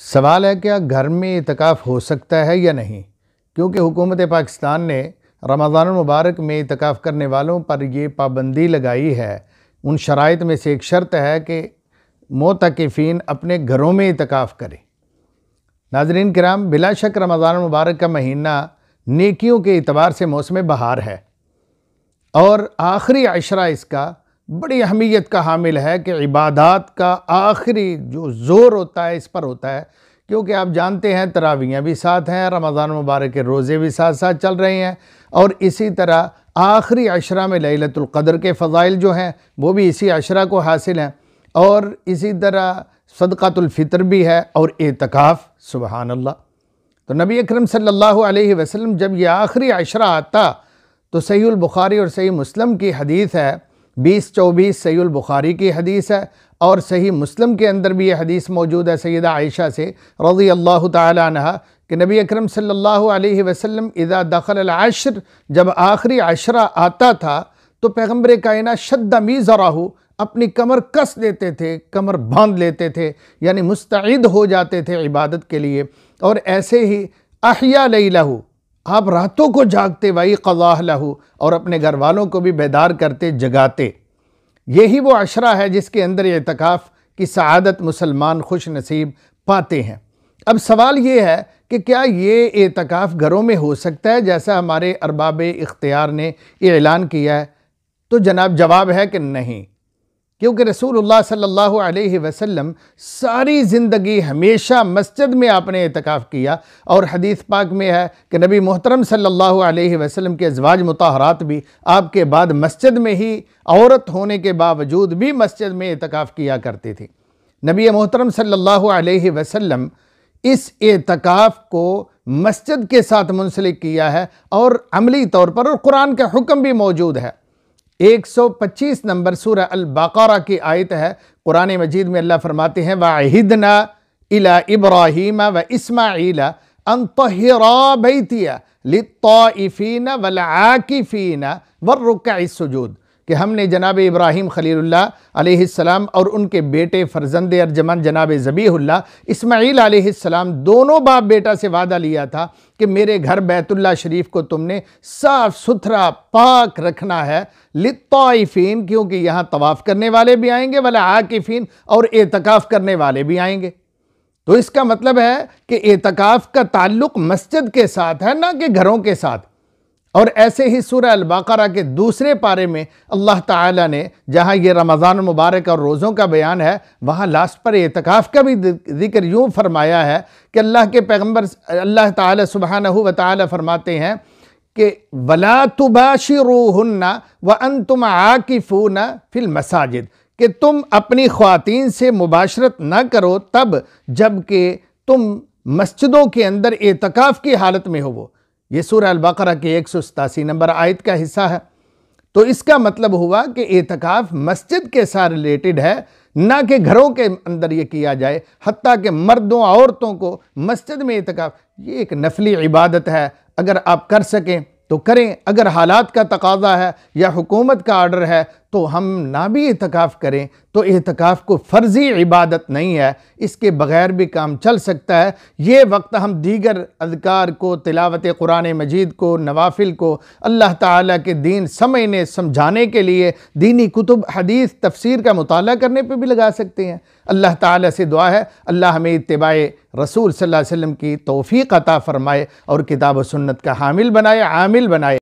सवाल है क्या घर में इतिकाफ़ हो सकता है या नहीं, क्योंकि हुकूमत पाकिस्तान ने रमज़ानुल मुबारक में इतिकाफ़ करने वालों पर ये पाबंदी लगाई है। उन शराइत में से एक शर्त है कि मोतकिफ़ीन अपने घरों में इतिकाफ़ करें। नाज़रीन किराम, बिला शक रमज़ानुल मुबारक का महीना नेकियों के एतबार से मौसम बहार है और आखिरी अशरा इसका बड़ी अहमियत का हामिल है कि इबादात का आखिरी जो ज़ोर होता है इस पर होता है, क्योंकि आप जानते हैं तरावियाँ भी साथ हैं, रमज़ान मुबारक के रोज़े भी साथ साथ चल रहे हैं और इसी तरह आखिरी अशरा में लैलतुल क़द्र के फ़ज़ाइल जो हैं वो भी इसी अशरा को हासिल हैं और इसी तरह सदक़ातुल फ़ितर भी है और एतिकाफ़। सुबहान अल्लाह। तो नबी अकरम सल्लल्लाहु अलैहि वसल्लम जब ये आखिरी अशरा आता तो सहीहुल बुखारी और सही मुस्लिम की हदीस है, 20-24 सहीहुल बुखारी की हदीस है और सही मुस्लिम के अंदर भी ये हदीस मौजूद है सैयदा आयशा से रज़ी अल्लाह तआला अन्हा कि नबी अकरम सल्लल्लाहु अलैहि वसल्लम इज़ा दखल अल अश्र, जब आखिरी अशरा आता था तो पैगम्बर कायनात शद्द मीज़रहु, अपनी कमर कस देते थे, कमर बांध लेते थे, यानी मुस्तइद हो जाते थे इबादत के लिए। और ऐसे ही अहया लैलहु, आप रातों को जागते, वही क़ज़ा लहू, और अपने घर वालों को भी बेदार करते, जगाते। यही वो अशरा है जिसके अंदर एतिकाफ़ की सआदत मुसलमान खुश नसीब पाते हैं। अब सवाल ये है कि क्या ये एतिकाफ़ घरों में हो सकता है जैसा हमारे अरबाब इख्तियार ने ऐलान किया है? तो जनाब जवाब है कि नहीं, क्योंकि रसूलुल्लाह सल्लल्लाहु अलैहि वसल्लम सारी ज़िंदगी हमेशा मस्जिद में आपने एतिकाफ़ किया और हदीस पाक में है कि नबी मोहतरम सल्लल्लाहु अलैहि वसल्लम के अज़वाज मुताहरात भी आपके बाद मस्जिद में ही औरत होने के बावजूद भी मस्जिद में एतिकाफ़ किया करती थी। नबी मोहतरम सल्लल्लाहु अलैहि वसल्लम इस एतिकाफ़ को मस्जिद के साथ मुंसलिक किया है और अमली तौर पर, और कुरान का हुक्म भी मौजूद है। 125 नंबर सूरह अल बक़रा की आयत है। कुरान मजीद में अल्लाह फरमाते हैं वअहिदना इला इब्राहीम व इस्माईल अन तहिरा बैतिया लित्ताइफीन वल आकिफीन वर्रुक्अस सुजूद, कि हमने जनाब इब्राहीम खलीलुल्लाह अलैहिस्सलाम और उनके बेटे फ़र्जंद अर्जमन जनाब ज़बीहुल्लाह इस्माईल अलैहिस्सलाम, दोनों बाप बेटा से वादा लिया था कि मेरे घर बैतुल्लाह शरीफ को तुमने साफ़ सुथरा पाक रखना है। लित्ताइफीन, क्योंकि यहाँ तवाफ़ करने वाले भी आएंगे, वला आकिफीन, और एतिकाफ़ करने वाले भी आएंगे। तो इसका मतलब है कि एतिकाफ़ का ताल्लुक़ मस्जिद के साथ है, ना कि घरों के साथ। और ऐसे ही सूरह अल बक़रा के दूसरे पारे में अल्लाह ताला ने, जहाँ ये रमज़ान मुबारक और रोज़ों का बयान है, वहाँ लास्ट पर एतिकाफ़ का भी ज़िक्र यूँ फरमाया है कि अल्लाह के पैगम्बर अल्लाह ताला सुब्हानहू व तआला फरमाते हैं कि वला तुबाशिरूहुन्ना व अंतुम आकिफून फिल मसाजिद, कि तुम अपनी ख़वातीन से मुबाशरत न करो तब जबकि तुम मस्जिदों के अंदर एतिकाफ़ की हालत में हो। वो ये सूरह अल बक़रा के 187 नंबर आयत का हिस्सा है। तो इसका मतलब हुआ कि एतिकाफ़ मस्जिद के साथ रिलेटेड है, ना कि घरों के अंदर ये किया जाए। हत्ता कि मर्दों औरतों को मस्जिद में एतिकाफ़, ये एक नफली इबादत है, अगर आप कर सकें तो करें। अगर हालात का तकाज़ा है या हुकूमत का आर्डर है तो हम ना भी एतिकाफ़ करें, तो एतिकाफ़ को फ़र्ज़ी इबादत नहीं है, इसके बग़ैर भी काम चल सकता है। ये वक्त हम दीगर अज़कार को, तिलावत कुरान मजीद को, नवाफिल को, अल्लाह ताला के दीन समझने समझाने के लिए दीनी कुतुब, हदीस, तफसीर का मुताला करने पर भी लगा सकते हैं। अल्लाह ताला से दुआ है अल्लाह हमें इत्तिबाए रसूल सल्लल्लाहु अलैहि वसल्लम की तौफ़ीक़ अता फ़रमाए और किताब व सुन्नत का हामिल बनाए, आमिल बनाए।